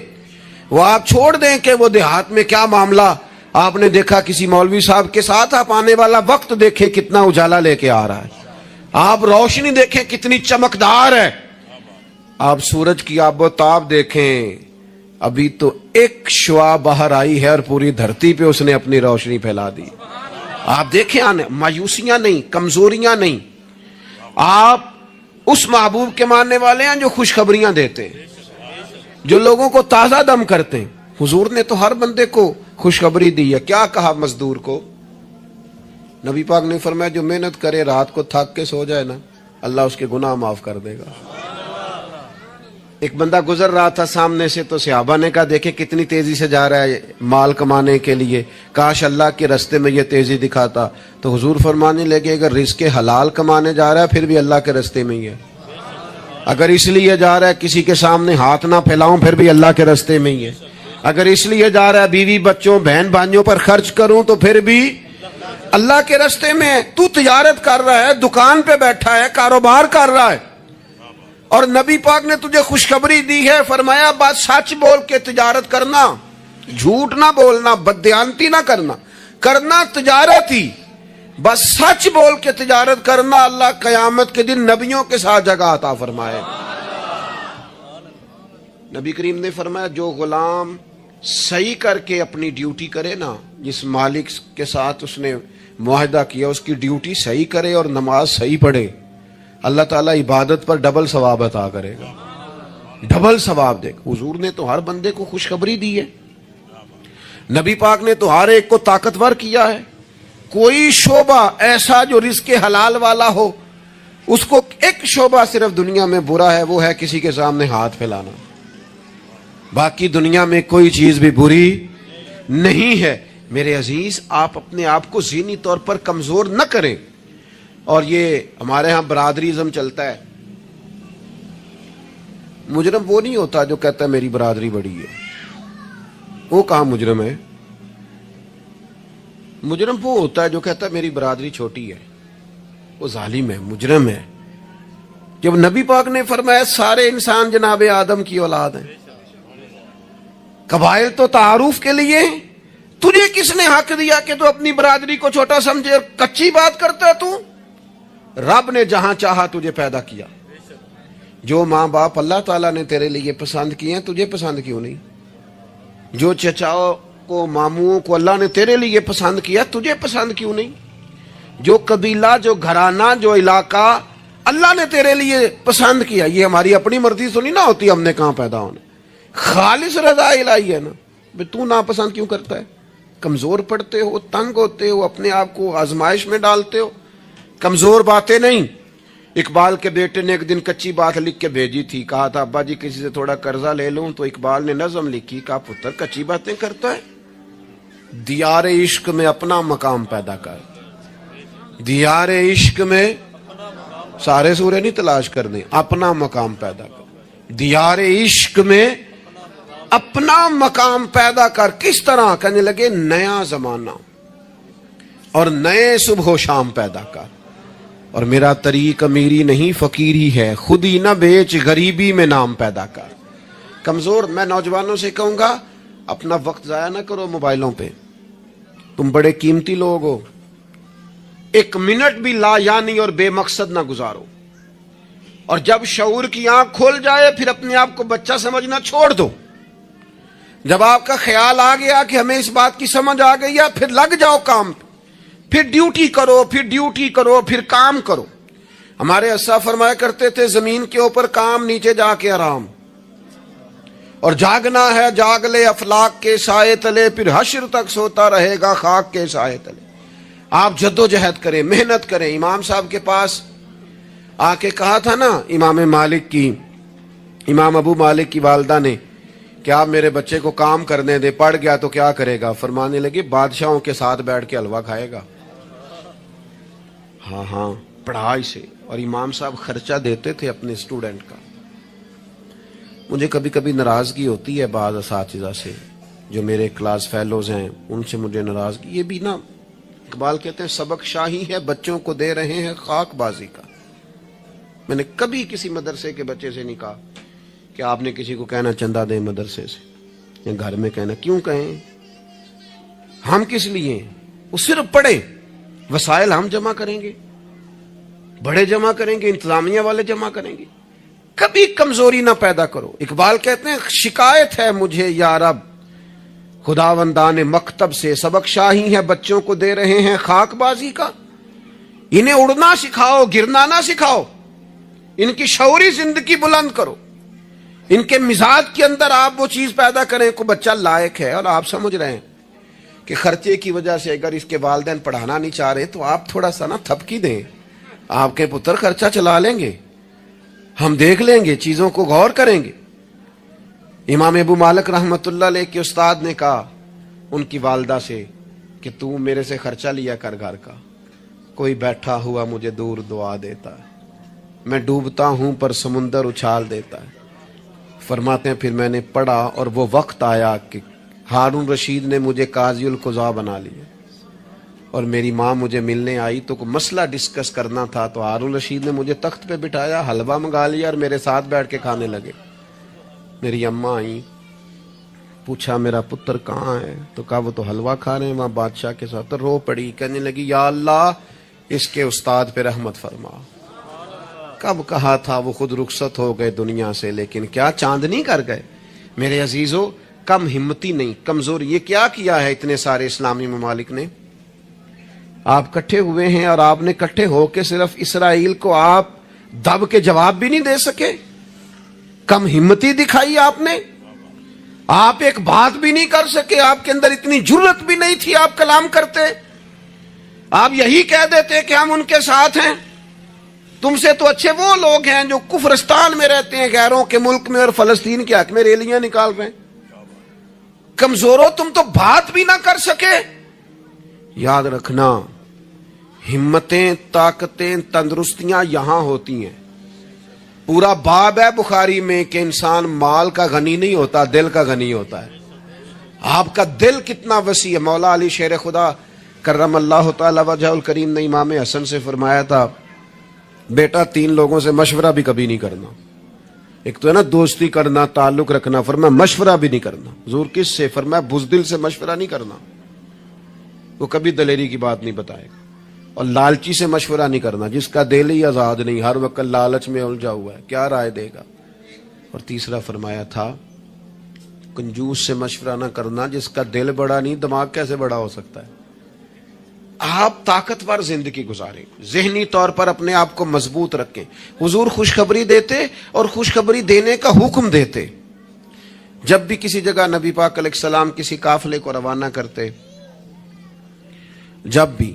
[SPEAKER 2] وہ آپ چھوڑ دیں کہ وہ دیہات میں کیا معاملہ, آپ نے دیکھا کسی مولوی صاحب کے ساتھ, آپ آنے والا وقت دیکھیں کتنا اجالا لے کے آ رہا ہے, آپ روشنی دیکھیں کتنی چمکدار ہے, آپ سورج کی آب و تاب دیکھیں, ابھی تو ایک شعاع باہر آئی ہے اور پوری دھرتی پہ اس نے اپنی روشنی پھیلا دی. آپ دیکھیں, آنے مایوسیاں نہیں, کمزوریاں نہیں. آپ اس محبوب کے ماننے والے ہیں جو خوشخبریاں دیتے ہیں, جو لوگوں کو تازہ دم کرتے ہیں. حضور نے تو ہر بندے کو خوشخبری دی ہے. کیا کہا مزدور کو؟ نبی پاک نے فرمایا جو محنت کرے رات کو تھک کے سو جائے نا, اللہ اس کے گناہ معاف کر دے گا. ایک بندہ گزر رہا تھا سامنے سے, تو صحابہ نے کہا دیکھیں کتنی تیزی سے جا رہا ہے مال کمانے کے لیے, کاش اللہ کے رستے میں یہ تیزی دکھاتا. تو حضور فرمانے لگے اگر رزق حلال کمانے جا رہا ہے پھر بھی اللہ کے رستے میں ہی ہے, اگر اس لیے جا رہا ہے کسی کے سامنے ہاتھ نہ پھیلاؤں پھر بھی اللہ کے رستے میں ہی ہے, اگر اس لیے جا رہا ہے بیوی بچوں بہن بھائیوں پر خرچ کروں تو پھر بھی اللہ کے رستے میں ہے. تو تجارت کر رہا ہے, دکان پہ بیٹھا ہے, کاروبار کر رہا ہے, اور نبی پاک نے تجھے خوشخبری دی ہے, فرمایا بات سچ بول کے تجارت کرنا, جھوٹ نہ بولنا, بددیانتی نہ کرنا, کرنا تجارت ہی, بس سچ بول کے تجارت کرنا. اللہ قیامت کے دن نبیوں کے ساتھ جگہ عطا فرمائے. نبی کریم نے فرمایا جو غلام صحیح کر کے اپنی ڈیوٹی کرے نا, جس مالک کے ساتھ اس نے معاہدہ کیا اس کی ڈیوٹی صحیح کرے اور نماز صحیح پڑھے, اللہ تعالیٰ عبادت پر ڈبل ثواب عطا کرے گا, ڈبل ثواب دے گا. حضور نے تو ہر بندے کو خوشخبری دی ہے, نبی پاک نے تو ہر ایک کو طاقتور کیا ہے. کوئی شعبہ ایسا جو رزق حلال والا ہو, اس کو ایک شعبہ صرف دنیا میں برا ہے, وہ ہے کسی کے سامنے ہاتھ پھیلانا. باقی دنیا میں کوئی چیز بھی بری نہیں ہے۔ میرے عزیز، آپ اپنے آپ کو ذہنی طور پر کمزور نہ کریں۔ اور یہ ہمارے ہاں برادریزم چلتا ہے۔ مجرم وہ نہیں ہوتا جو کہتا ہے میری برادری بڑی ہے، وہ کہاں مجرم ہے؟ مجرم وہ ہوتا ہے جو کہتا ہے میری برادری چھوٹی ہے، وہ ظالم ہے، مجرم ہے۔ جب نبی پاک نے فرمایا سارے انسان جناب آدم کی اولاد ہیں، قبائل تو تعارف کے لیے ہیں، تجھے کس نے حق دیا کہ تو اپنی برادری کو چھوٹا سمجھے؟ کچی بات کرتا ہے تو؟ رب نے جہاں چاہا تجھے پیدا کیا۔ جو ماں باپ اللہ تعالیٰ نے تیرے لیے پسند کیے ہیں، تجھے پسند کیوں نہیں؟ جو چچاؤں کو، ماموں کو اللہ نے تیرے لیے پسند کیا، تجھے پسند کیوں نہیں؟ جو قبیلہ، جو گھرانہ، جو علاقہ اللہ نے تیرے لیے پسند کیا، یہ ہماری اپنی مرضی تو نہیں نہ ہوتی ہم نے کہاں پیدا ہونا، خالص رضا الہی ہے نا۔ تو ناپسند کیوں کرتا ہے؟ کمزور پڑتے ہو، تنگ ہوتے ہو، اپنے آپ کو آزمائش میں ڈالتے ہو۔ کمزور باتیں نہیں۔ اقبال کے بیٹے نے ایک دن کچی بات لکھ کے بھیجی تھی، کہا تھا ابا جی کسی سے تھوڑا قرضہ لے لوں، تو اقبال نے نظم لکھی، کہا پتر کچی باتیں کرتا ہے، دیار عشق میں اپنا مقام پیدا کر۔ دیار عشق میں سارے سورے نہیں تلاش کرنے، اپنا مقام پیدا کر۔ دیار عشق میں اپنا مقام پیدا کر۔ کس طرح؟ کہنے لگے نیا زمانہ اور نئے صبح و شام پیدا کر۔ اور میرا طریق امیری نہیں فقیری ہے، خود ہی نہ بیچ غریبی میں نام پیدا کر۔ کمزور، میں نوجوانوں سے کہوں گا اپنا وقت ضائع نہ کرو موبائلوں پہ، تم بڑے قیمتی لوگ ہو، ایک منٹ بھی لا یعنی اور بے مقصد نہ گزارو۔ اور جب شعور کی آنکھ کھول جائے پھر اپنے آپ کو بچہ سمجھنا چھوڑ دو۔ جب آپ کا خیال آ گیا کہ ہمیں اس بات کی سمجھ آ گئی ہے، پھر لگ جاؤ کام پہ، پھر ڈیوٹی کرو، پھر ڈیوٹی کرو، پھر کام کرو۔ ہمارے اسا فرمایا کرتے تھے زمین کے اوپر کام، نیچے جا کے آرام۔ اور جاگنا ہے جاگ لے افلاک کے سائے تلے، پھر حشر تک سوتا رہے گا خاک کے سائے تلے۔ آپ جد و جہد کریں، محنت کریں۔ امام صاحب کے پاس آ کے کہا تھا نا امام ابو مالک کی والدہ نے کہ آپ میرے بچے کو کام کرنے دے، پڑھ گیا تو کیا کرے گا؟ فرمانے لگے بادشاہوں کے ساتھ بیٹھ کے حلوہ کھائے گا۔ ہاں پڑھائی سے۔ اور امام صاحب خرچہ دیتے تھے اپنے اسٹوڈنٹ کا۔ مجھے کبھی کبھی ناراضگی ہوتی ہے بعض اساتذہ سے، جو میرے کلاس فیلوز ہیں ان سے مجھے ناراضگی، یہ بھی نا اقبال کہتے ہیں سبق شاہی ہے بچوں کو دے رہے ہیں خاک بازی کا۔ میں نے کبھی کسی مدرسے کے بچے سے نہیں کہا کہ آپ نے کسی کو کہنا چندہ دیں مدرسے سے، یا گھر میں کہنا، کیوں کہیں؟ ہم کس لیے؟ وہ صرف پڑھیں، وسائل ہم جمع کریں گے، بڑے جمع کریں گے، انتظامیہ والے جمع کریں گے۔ کبھی کمزوری نہ پیدا کرو۔ اقبال کہتے ہیں شکایت ہے مجھے یا رب خداوندان مکتب سے، سبق شاہی ہے بچوں کو دے رہے ہیں خاک بازی کا۔ انہیں اڑنا سکھاؤ، گرنا نہ سکھاؤ، ان کی شعوری زندگی بلند کرو، ان کے مزاج کے اندر آپ وہ چیز پیدا کریں کو بچہ لائق ہے۔ اور آپ سمجھ رہے ہیں کہ خرچے کی وجہ سے اگر اس کے والدین پڑھانا نہیں چاہ رہے تو آپ تھوڑا سا نا تھپکی دیں، آپ کے پتر خرچہ چلا لیں گے، ہم دیکھ لیں گے، چیزوں کو غور کریں گے۔ امام ابو مالک رحمت اللہ علیہ کے استاد نے کہا ان کی والدہ سے کہ تو میرے سے خرچہ لیا کر گھر کا، کوئی بیٹھا ہوا مجھے دور دعا دیتا ہے، میں ڈوبتا ہوں پر سمندر اچھال دیتا ہے۔ فرماتے ہیں پھر میں نے پڑھا اور وہ وقت آیا کہ ہارون رشید نے مجھے قاضی القضاء بنا لیا، اور میری ماں مجھے ملنے آئی تو کوئی مسئلہ ڈسکس کرنا تھا، تو ہارون رشید نے مجھے تخت پہ بٹھایا، حلوہ منگا لیا اور میرے ساتھ بیٹھ کے کھانے لگے۔ میری اماں آئیں، پوچھا میرا پتر کہاں ہے؟ تو کہا وہ تو حلوہ کھا رہے ہیں وہاں بادشاہ کے ساتھ۔ تو رو پڑی، کہنے لگی یا اللہ اس کے استاد پہ رحمت فرما۔ کب کہا تھا وہ خود رخصت ہو گئے دنیا سے، لیکن کیا چاندنی کر گئے۔ میرے عزیزو، کم ہمتی نہیں، کمزوری۔ یہ کیا کیا ہے اتنے سارے اسلامی ممالک نے؟ آپ کٹھے ہوئے ہیں اور آپ نے کٹھے ہو کے صرف اسرائیل کو آپ دب کے جواب بھی نہیں دے سکے۔ کم ہمتی دکھائی آپ نے، آپ ایک بات بھی نہیں کر سکے، آپ کے اندر اتنی جرت بھی نہیں تھی آپ کلام کرتے۔ آپ یہی کہہ دیتے کہ ہم ان کے ساتھ ہیں۔ تم سے تو اچھے وہ لوگ ہیں جو کفرستان میں رہتے ہیں، غیروں کے ملک میں، اور فلسطین کے حق میں ریلیاں نکال رہے ہیں۔ کمزور ہو تم تو بات بھی نہ کر سکے. یاد رکھنا ہمتیں، طاقتیں، تندرستیاں یہاں ہوتی ہیں. پورا باب ہے بخاری میں کہ انسان مال کا غنی نہیں ہوتا، دل کا غنی ہوتا ہے. آپ کا دل کتنا وسیع ہے. مولا علی شیر خدا کرم اللہ تعالی وجہ الکریم نے امام حسن سے فرمایا تھا بیٹا 3 لوگوں سے مشورہ بھی کبھی نہیں کرنا. ایک تو ہے نا دوستی کرنا، تعلق رکھنا، فرمایا مشورہ بھی نہیں کرنا. حضور کس سے؟ فرمایا بزدل سے مشورہ نہیں کرنا، وہ کبھی دلیری کی بات نہیں بتائے گا. اور لالچی سے مشورہ نہیں کرنا، جس کا دل ہی آزاد نہیں، ہر وقت لالچ میں الجھا ہوا ہے، کیا رائے دے گا. اور تیسرا فرمایا تھا کنجوس سے مشورہ نہ کرنا، جس کا دل بڑا نہیں دماغ کیسے بڑا ہو سکتا ہے. آپ طاقتور زندگی گزاریں، ذہنی طور پر اپنے آپ کو مضبوط رکھیں. حضور خوشخبری دیتے اور خوشخبری دینے کا حکم دیتے. جب بھی کسی جگہ نبی پاک علیہ السلام کسی قافلے کو روانہ کرتے، جب بھی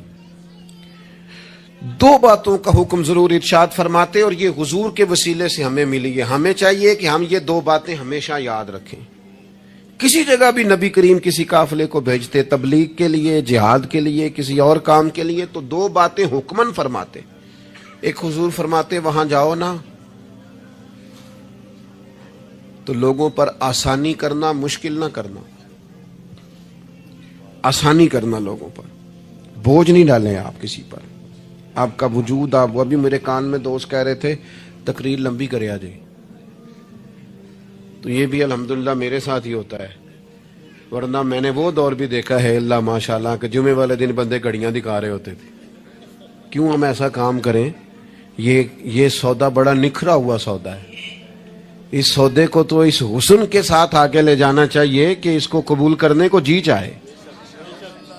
[SPEAKER 2] 2 باتوں کا حکم ضرور ارشاد فرماتے، اور یہ حضور کے وسیلے سے ہمیں ملی ہے. ہمیں چاہیے کہ ہم یہ 2 باتیں ہمیشہ یاد رکھیں. کسی جگہ بھی نبی کریم کسی قافلے کو بھیجتے تبلیغ کے لیے، جہاد کے لیے، کسی اور کام کے لیے، تو 2 باتیں حکمن فرماتے. ایک حضور فرماتے وہاں جاؤ نا تو لوگوں پر آسانی کرنا، مشکل نہ کرنا. آسانی کرنا لوگوں پر، بوجھ نہیں ڈالیں آپ کسی پر. آپ کا وجود، آپ وہ بھی میرے کان میں دوست کہہ رہے تھے تقریر لمبی کرے آ جائے، تو یہ بھی الحمدللہ میرے ساتھ ہی ہوتا ہے. ورنہ میں نے وہ دور بھی دیکھا ہے اللہ ماشاءاللہ کہ جمعے والے دن بندے گھڑیاں دکھا رہے ہوتے تھے. کیوں ہم ایسا کام کریں؟ یہ سودا بڑا نکھرا ہوا سودا ہے. اس سودے کو تو اس حسن کے ساتھ آگے لے جانا چاہیے کہ اس کو قبول کرنے کو جی چاہے،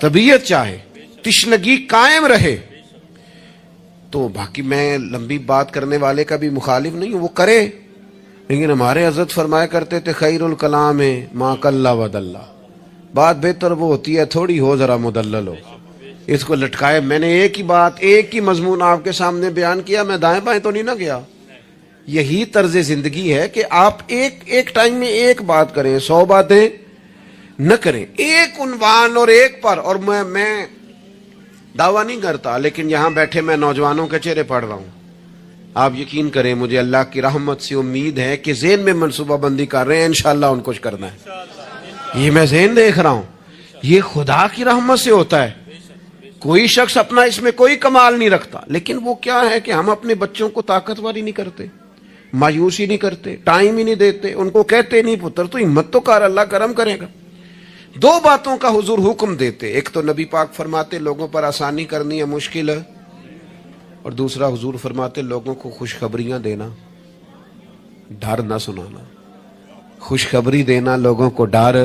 [SPEAKER 2] طبیعت چاہے، تشنگی قائم رہے. تو باقی میں لمبی بات کرنے والے کا بھی مخالف نہیں ہوں، وہ کرے، لیکن ہمارے حضرت فرمایا کرتے تھے خیر الکلام ما قل و دل. بات بہتر وہ ہوتی ہے تھوڑی ہو ذرا مدلل ہو. اس کو لٹکائے. میں نے ایک ہی بات، ایک ہی مضمون آپ کے سامنے بیان کیا، میں دائیں بائیں تو نہیں نہ گیا. یہی طرز زندگی ہے کہ آپ ایک ٹائم میں ایک بات کریں، 100 باتیں نہ کریں. ایک عنوان اور ایک پر. اور میں دعویٰ نہیں کرتا، لیکن یہاں بیٹھے میں نوجوانوں کے چہرے پڑھ رہا ہوں. آپ یقین کریں مجھے اللہ کی رحمت سے امید ہے کہ ذہن میں منصوبہ بندی کر رہے ہیں، انشاءاللہ ان کو کرنا ہے. یہ میں ذہن دیکھ رہا ہوں، یہ خدا کی رحمت سے ہوتا ہے. کوئی شخص اپنا اس میں کوئی کمال نہیں رکھتا، لیکن وہ کیا ہے کہ ہم اپنے بچوں کو طاقتور ہی نہیں کرتے، مایوس ہی نہیں کرتے، ٹائم ہی نہیں دیتے. ان کو کہتے نہیں پتر تو ہمت تو کر، اللہ کرم کرے گا. 2 باتوں کا حضور حکم دیتے. ایک تو نبی پاک فرماتے لوگوں پر آسانی کرنی ہے، مشکل ہے. اور دوسرا حضور فرماتے لوگوں کو خوشخبریاں دینا، ڈر نہ سنانا. خوشخبری دینا لوگوں کو، ڈر،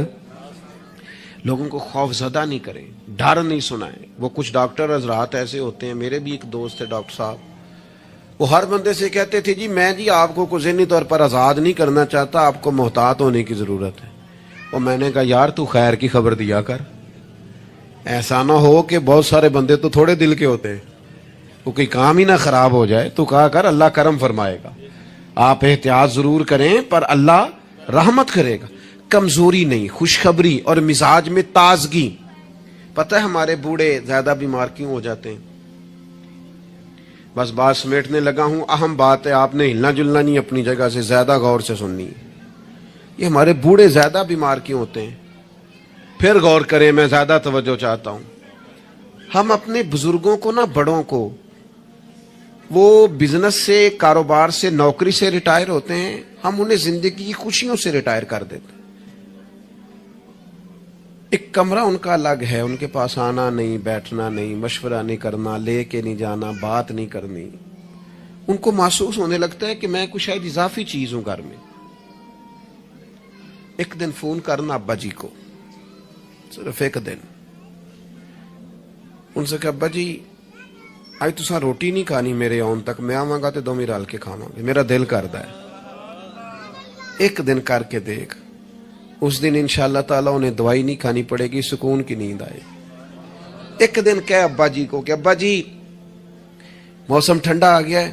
[SPEAKER 2] لوگوں کو خوف زدہ نہیں کریں، ڈر نہیں سنائیں. وہ کچھ ڈاکٹر حضرات ایسے ہوتے ہیں، میرے بھی ایک دوست ہے ڈاکٹر صاحب، وہ ہر بندے سے کہتے تھے میں آپ کو ذہنی طور پر آزاد نہیں کرنا چاہتا، آپ کو محتاط ہونے کی ضرورت ہے. اور میں نے کہا یار تو خیر کی خبر دیا کر، ایسا نہ ہو کہ بہت سارے بندے تو تھوڑے دل کے ہوتے ہیں، وہ کوئی کام ہی نہ خراب ہو جائے. تو کہا کر اللہ کرم فرمائے گا. آپ احتیاط ضرور کریں پر اللہ رحمت کرے گا. کمزوری نہیں، خوشخبری اور مزاج میں تازگی. پتہ ہے ہمارے بوڑھے زیادہ بیمار کیوں ہو جاتے ہیں؟ بس بات سمیٹنے لگا ہوں، اہم بات ہے، آپ نے ہلنا جلنا نہیں، اپنی جگہ سے زیادہ غور سے سننی ہے. یہ ہمارے بوڑھے زیادہ بیمار کیوں ہوتے ہیں؟ پھر غور کریں، میں زیادہ توجہ چاہتا ہوں. ہم اپنے بزرگوں کو نا، بڑوں کو، وہ بزنس سے، کاروبار سے، نوکری سے ریٹائر ہوتے ہیں، ہم انہیں زندگی کی خوشیوں سے ریٹائر کر دیتے ہیں. ایک کمرہ ان کا الگ ہے، ان کے پاس آنا نہیں، بیٹھنا نہیں، مشورہ نہیں کرنا، لے کے نہیں جانا، بات نہیں کرنی. ان کو محسوس ہونے لگتا ہے کہ میں کچھ شاید اضافی چیز ہوں گھر میں. ایک دن فون کرنا ابا جی کو، صرف ایک دن، ان سے کہ ابا جی آج تساں روٹی نہیں کھانی میرے آن تک، میں آواں گا تے دوویں رل کے کھاواں گے، میرا دل کردا ہے. ایک دن کر کے دیکھ، اس دن انشاءاللہ تعالیٰ انہیں دوائی نہیں کھانی پڑے گی، سکون کی نیند آئے. ایک دن کہے ابا جی کو کہ ابا جی موسم ٹھنڈا آ گیا ہے،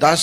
[SPEAKER 2] 10